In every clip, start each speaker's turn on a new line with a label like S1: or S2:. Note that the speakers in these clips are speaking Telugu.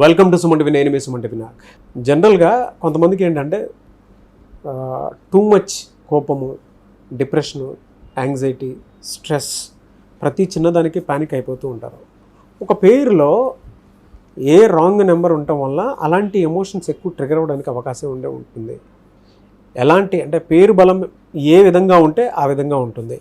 S1: Welcome to Suman TV. నేను మీ సుమన్ టీవీ. జనరల్గా కొంతమందికి ఏంటంటే టూ మచ్ కోపము, డిప్రెషను, యాంగ్జైటీ, స్ట్రెస్, ప్రతి చిన్నదానికి ప్యానిక్ అయిపోతూ ఉంటారు. ఒక పేరులో ఏ రాంగ్ నెంబర్ ఉండటం వల్ల అలాంటి ఎమోషన్స్ ఎక్కువ ట్రిగర్ అవ్వడానికి అవకాశం ఉంటుంది. ఎలాంటి అంటే పేరు బలం ఏ విధంగా ఉంటే ఆ విధంగా ఉంటుంది.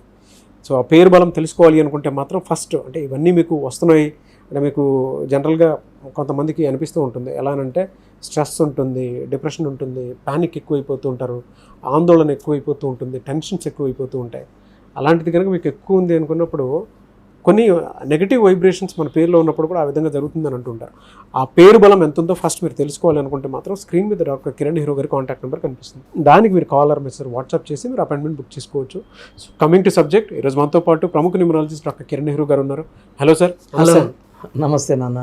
S1: సో ఆ పేరు బలం తెలుసుకోవాలి అనుకుంటే మాత్రం ఫస్ట్ అంటే ఇవన్నీ మీకు వస్తున్నాయి అంటే మీకు జనరల్గా కొంతమందికి అనిపిస్తూ ఉంటుంది. ఎలానంటే స్ట్రెస్ ఉంటుంది, డిప్రెషన్ ఉంటుంది, ప్యానిక్ ఎక్కువైపోతూ ఉంటారు, ఆందోళన ఎక్కువైపోతూ ఉంటుంది, టెన్షన్స్ ఎక్కువైపోతూ ఉంటాయి. అలాంటిది కనుక మీకు ఎక్కువ ఉంది అనుకున్నప్పుడు కొన్ని నెగిటివ్ వైబ్రేషన్స్ మన పేరులో ఉన్నప్పుడు కూడా ఆ విధంగా జరుగుతుందని అంటుంటారు. ఆ పేరు బలం ఎంత ఉందో ఫస్ట్ మీరు తెలుసుకోవాలి అనుకుంటే మాత్రం స్క్రీన్ మీద డాక్టర్ కిరణ్ హీరో గారి కాంటాక్ట్ నెంబర్ కనిపిస్తుంది. దానికి మీరు కాలర్ మెసేజ్ వాట్సాప్ చేసి మీరు అపాయింట్మెంట్ బుక్ చేసుకోవచ్చు. సో కమింగ్ టు సబ్జెక్ట్, ఈరోజు మనతో పాటు ప్రముఖ న్యూమరాలజిస్ట్ డాక్టర్ కిరణ్ హీరో గారు ఉన్నారు. Hello sir.
S2: హలో, నమస్తే నాన్న.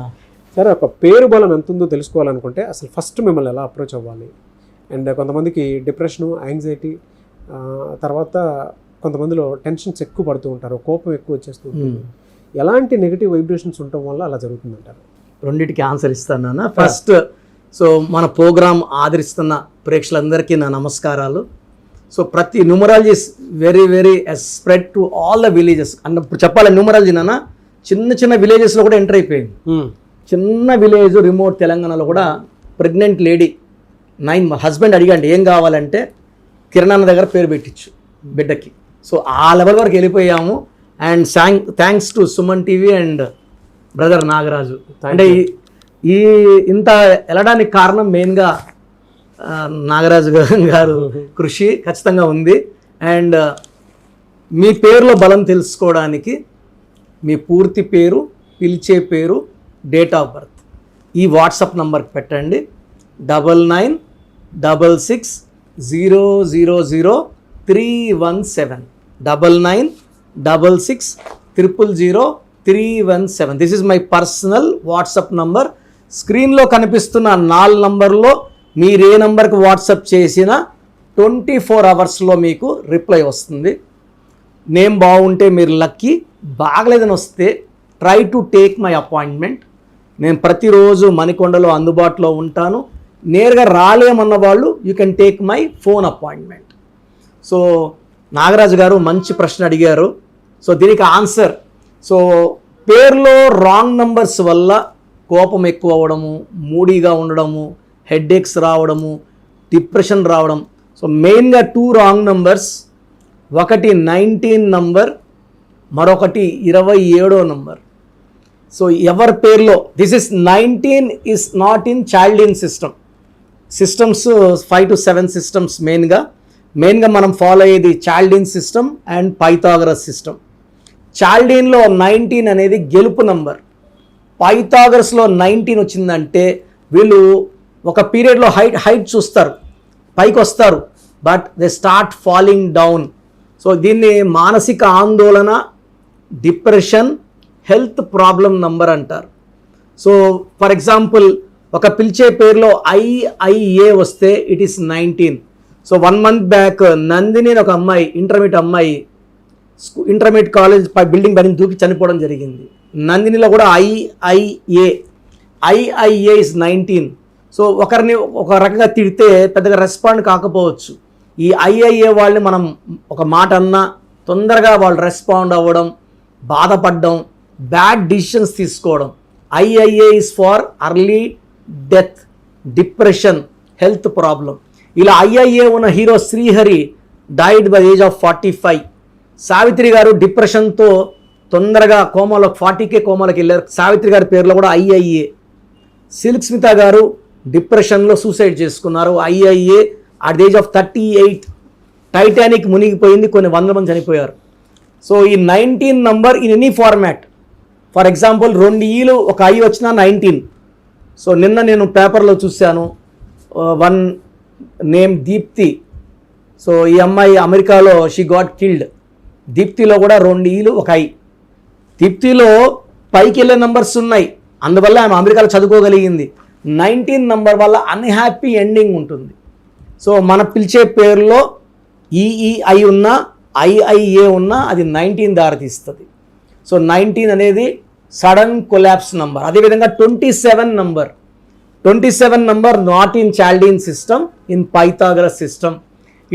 S1: సార్, ఒక పేరు బలం ఎంత ఉందో తెలుసుకోవాలనుకుంటే అసలు ఫస్ట్ మిమ్మల్ని ఎలా అప్రోచ్ అవ్వాలి? అండ్ కొంతమందికి డిప్రెషను, యాంగ్జైటీ, తర్వాత కొంతమందిలో టెన్షన్స్ ఎక్కువ పడుతూ ఉంటారు, కోపం ఎక్కువ వచ్చేస్తూ ఉంటుంది. ఎలాంటి నెగిటివ్ వైబ్రేషన్స్ ఉండటం వల్ల అలా జరుగుతుందంటారు?
S2: రెండింటికి ఆన్సర్ ఇస్తాను నాన్న. ఫస్ట్, సో మన ప్రోగ్రామ్ ఆదరిస్తున్న ప్రేక్షకులందరికీ నా నమస్కారాలు. సో ప్రతి numerologies very very spread to all the villages. అన్నప్పుడు చెప్పాలి, న్యూమరాలజీ నాన్న చిన్న చిన్న విలేజెస్లో కూడా ఎంటర్ అయిపోయింది. చిన్న విలేజ్ రిమోట్ తెలంగాణలో కూడా ప్రెగ్నెంట్ లేడీ 9 హస్బెండ్ అడిగండి ఏం కావాలంటే కిరణ్ అన్న దగ్గర పేరు పెట్టించు బిడ్డకి. సో ఆ లెవెల్ వరకు వెళ్ళిపోయాము. And thanks to Suman TV and brother Nagaraju. అంటే ఈ ఇంత వెళ్ళడానికి కారణం మెయిన్గా నాగరాజు గారు కృషి ఖచ్చితంగా ఉంది. అండ్ మీ పేరులో బలం తెలుసుకోవడానికి మీ పూర్తి పేరు, పిలిచే పేరు, డేట్ ఆఫ్ బర్త్ ఈ వాట్సాప్ నంబర్కి పెట్టండి. 9966000317 9966000317. This is my personal WhatsApp number. స్క్రీన్లో కనిపిస్తున్న 4 నంబర్లో మీరు ఏ నంబర్కి వాట్సాప్ చేసినా 24 అవర్స్లో మీకు రిప్లై వస్తుంది. నేమ్ బాగుంటే మీరు లక్కీ, బాగలేదని వస్తే try to take my appointment. నేను ప్రతిరోజు మణికొండలో అందుబాటులో ఉంటాను. నేరుగా రాలేమన్న వాళ్ళు you can take my phone appointment. So Nagaraju గారు మంచి ప్రశ్న అడిగారు. సో దీనికి ఆన్సర్, సో పేరులో రాంగ్ నంబర్స్ వల్ల కోపం ఎక్కువ అవ్వడము, మూడీగా ఉండడము, హెడ్ఏక్స్ రావడము, డిప్రెషన్ రావడం. సో మెయిన్గా 2 రాంగ్ నంబర్స్, ఒకటి 19 నంబర్, మరొకటి 27వ నంబర్. సో ఎవరి పేరులో this is 19 is not in Chaldean systems 5 to 7 systems మెయిన్గా మనం ఫాలో అయ్యేది Chaldean system and Pythagoras system. చైల్డ్ ఇన్లో 19 అనేది గెలుపు నంబర్. పైథాగరస్లో 19 వచ్చిందంటే వీళ్ళు ఒక పీరియడ్లో హైట్ చూస్తారు, పైకి వస్తారు, but they start falling down. So దీన్ని మానసిక ఆందోళన, డిప్రెషన్, హెల్త్ ప్రాబ్లం నంబర్ అంటారు. సో ఫర్ ఎగ్జాంపుల్ ఒక పిలిచే పేరులో IIA వస్తే it is 19. So 1 month back Nandini ఒక అమ్మాయి, ఇంటర్మీడియట్ కాలేజ్ బిల్డింగ్ పైన దూకి చనిపోవడం జరిగింది. నందినిలో కూడా IIA ఇస్ 19. సో ఒకరిని ఒక రకంగా తిడితే పెద్దగా రెస్పాండ్ కాకపోవచ్చు. ఈ IIA వాళ్ళని మనం ఒక మాట అన్నా తొందరగా వాళ్ళు రెస్పాండ్ అవ్వడం, బాధపడడం, బ్యాడ్ డిసిషన్స్ తీసుకోవడం. IIA is for early death, depression, health problem. ఇలా IIA ఉన్న hero Srihari died by age of 45. Savitri garu డిప్రెషన్తో తొందరగా కోమాలో 40K కోమాలోకి వెళ్ళారు. సావిత్రి గారి పేరులో కూడా IIA. సిల్క్ స్మిత గారు డిప్రెషన్లో సూసైడ్ చేసుకున్నారు. IIA at the age of 38. Titanic మునిగిపోయింది, కొన్ని 100 మంది చనిపోయారు. సో ఈ 19 number in any format, for example 2 ఈలు ఒక ఐ వచ్చినా 19. సో నిన్న నేను పేపర్లో చూశాను, 1 నేమ్ దీప్తి. సో ఈ అమ్మాయి అమెరికాలో షీ గాట్ కిల్డ్. దీప్తిలో కూడా 2 ఈలు ఒక ఐ. దీప్తిలో పైకి వెళ్ళే నంబర్స్ ఉన్నాయి, అందువల్ల ఆమె అమెరికాలో చదువుకోగలిగింది. 19 నంబర్ వల్ల అన్హ్యాపీ ఎండింగ్ ఉంటుంది. సో మన పిలిచే పేరులో EEI ఉన్నా, IIA ఉన్నా అది 19 దారితీస్తుంది. సో 19 అనేది సడన్ కొలాప్స్ నంబర్. అదేవిధంగా 27 number 27 number not in చాల్డీన్ system, in Pythagoras system.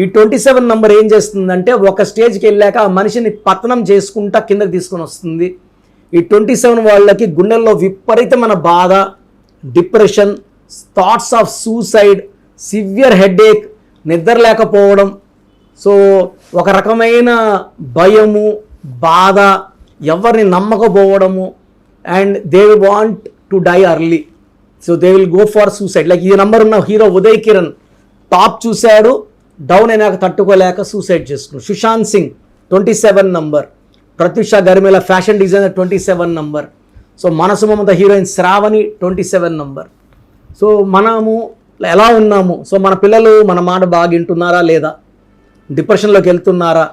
S2: ఈ 27 నంబర్ ఏం చేస్తుందంటే ఒక స్టేజ్కి వెళ్ళాక ఆ మనిషిని పతనం చేసుకుంటా కిందకి తీసుకొని వస్తుంది. ఈ 27 వాళ్ళకి గుండెల్లో విపరీతమైన బాధ, depression, thoughts of suicide, severe headache, నిద్ర లేకపోవడం, సో ఒక రకమైన భయము, బాధ, ఎవరిని నమ్మకపోవడము, and they want to die early. So they will go for suicide. Like ఈ నంబర్ ఉన్న హీరో ఉదయ్ కిరణ్ టాప్ చూశాడు, డౌన్ అయినాక తట్టుకోలేక సూసైడ్ చేసుకున్నాడు. సుశాంత్ సింగ్ 27 నంబర్, ప్రత్యూష గర్మిల fashion designer 27 number. So Manasu Mamata heroine Sravani 27 number. So మనము ఎలా ఉన్నాము, సో మన పిల్లలు మన మాట బాగా వింటున్నారా లేదా, డిప్రెషన్లోకి వెళ్తున్నారా,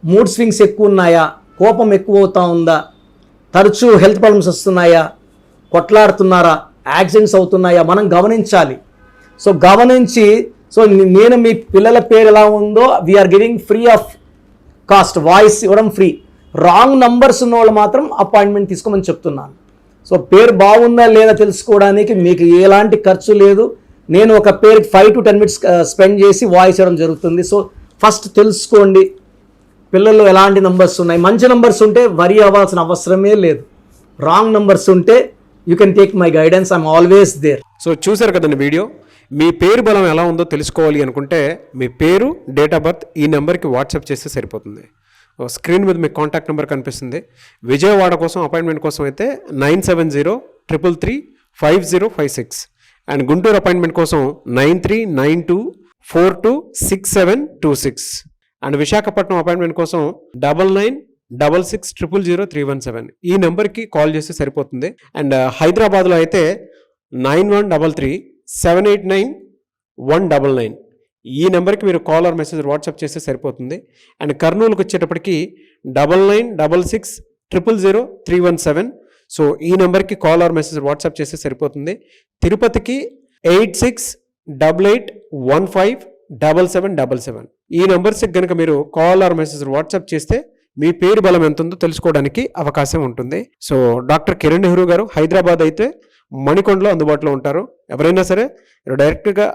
S2: మూడ్ స్వింగ్స్ ఎక్కువ ఉన్నాయా, కోపం ఎక్కువ అవుతా ఉందా, తరచూ హెల్త్ ప్రాబ్లమ్స్ వస్తున్నాయా, కొట్లాడుతున్నారా, యాక్సిడెంట్స్ అవుతున్నాయా, మనం గమనించాలి. సో గమనించి, సో నేను మీ పిల్లల పేరు ఎలా ఉందో we are giving free of cost, voice ఇవ్వడం ఫ్రీ. రాంగ్ నంబర్స్ ఉన్న వాళ్ళు మాత్రం అపాయింట్మెంట్ తీసుకోమని చెప్తున్నాను. సో పేరు బాగుందా లేదా తెలుసుకోవడానికి మీకు ఎలాంటి ఖర్చు లేదు. నేను ఒక పేరుకి 5 to 10 minutes స్పెండ్ చేసి వాయిస్ ఇవ్వడం జరుగుతుంది. సో ఫస్ట్ తెలుసుకోండి పిల్లల్లో ఎలాంటి నంబర్స్ ఉన్నాయి. మంచి నంబర్స్ ఉంటే వరి అవ్వాల్సిన అవసరమే లేదు. రాంగ్ నంబర్స్ ఉంటే you can take my guidance, I'm always there.
S1: So చూసారు కదండి వీడియో. మీ పేరు బలం ఎలా ఉందో తెలుసుకోవాలి అనుకుంటే మీ పేరు, డేట్ ఆఫ్ బర్త్ ఈ నెంబర్కి వాట్సాప్ చేస్తే సరిపోతుంది. స్క్రీన్ మీద మీకు కాంటాక్ట్ నెంబర్ కనిపిస్తుంది. విజయవాడ కోసం అపాయింట్మెంట్ కోసం అయితే 9703335056 అండ్ గుంటూరు అపాయింట్మెంట్ కోసం 9392426726 అండ్ విశాఖపట్నం అపాయింట్మెంట్ కోసం 9966600317 ఈ నెంబర్కి కాల్ చేస్తే సరిపోతుంది. అండ్ హైదరాబాద్లో అయితే 9133789199 ఈ నెంబర్కి మీరు కాల్ ఆర్ మెసేజ్ వాట్సాప్ చేస్తే సరిపోతుంది. అండ్ కర్నూలుకి వచ్చేటప్పటికి 9966000317 సో ఈ నెంబర్కి కాల్ ఆర్ మెసేజ్ వాట్సాప్ చేస్తే సరిపోతుంది. తిరుపతికి 8688157777 ఈ నెంబర్స్కి కనుక మీరు కాల్ ఆర్ మెసేజ్ వాట్సాప్ చేస్తే మీ పేరు బలం ఎంత ఉందో తెలుసుకోవడానికి అవకాశం ఉంటుంది. సో డాక్టర్ కిరణ్ నెహ్రూ గారు హైదరాబాద్ అయితే మణికొండలో అందుబాటులో ఉంటారు. ఎవరైనా సరే మీరు డైరెక్ట్గా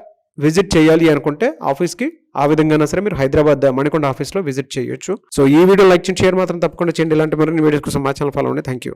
S1: విజిట్ చేయాలి అనుకుంటే ఆఫీస్కి ఆ విధంగా సరే మీరు హైదరాబాద్ మణికొండ ఆఫీస్లో విజిట్ చేయొచ్చు. సో ఈ వీడియో లైక్ చేయండి, షేర్ మాత్రం తప్పకుండా చేయండి. ఇలాంటి మరిన్ని వీడియోస్ కోసం మా ఛానల్ ఫాలో అవ్వండి. Thank you.